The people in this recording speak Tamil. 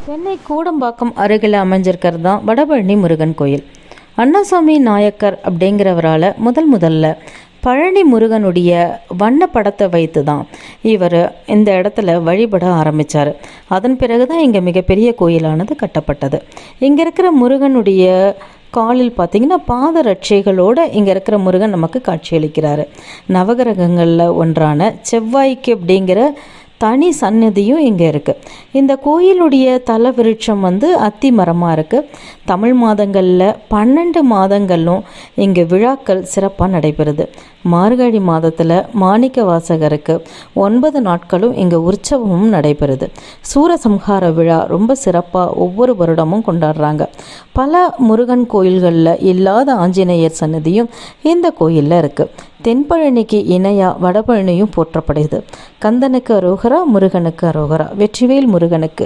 சென்னை கூடம்பாக்கம் அருகில் அமைஞ்சிருக்கிறது தான் வடபழனி முருகன் கோயில். அண்ணாசாமி நாயக்கர் அப்படிங்கிறவரால் முதல்ல பழனி முருகனுடைய வண்ண படத்தை வைத்து தான் இவர் இந்த இடத்துல வழிபட ஆரம்பித்தார். அதன் பிறகு தான் இங்கே மிகப்பெரிய கோயிலானது கட்டப்பட்டது. இங்கே இருக்கிற முருகனுடைய காலில் பார்த்திங்கன்னா பாதரட்சைகளோடு இங்கே இருக்கிற முருகன் நமக்கு காட்சியளிக்கிறார். நவகிரகங்களில் ஒன்றான செவ்வாய்க்கு அப்படிங்கிற தனி சன்னதியும் இங்கே இருக்குது. இந்த கோயிலுடைய தல விருட்சம் அத்தி மரமாக இருக்குது. தமிழ் மாதங்களில் 12 மாதங்களும் இங்கே விழாக்கள் சிறப்பாக நடைபெறுது. மார்கழி மாதத்தில் மாணிக்க வாசகருக்கு 9 நாட்களும் இங்கே உற்சவமும் நடைபெறுது. சூரசம்ஹார விழா ரொம்ப சிறப்பாக ஒவ்வொரு வருடமும் கொண்டாடுறாங்க. பல முருகன் கோயில்களில் இல்லாத ஆஞ்சநேயர் சன்னதியும் இந்த கோயிலில் இருக்குது. தென்பழனிக்கு இணையாக வடபழனியும் போற்றப்படுது. கந்தனுக்கு அரோகரா, முருகனுக்கு அரோகரா, வெற்றிவேல் முருகனுக்கு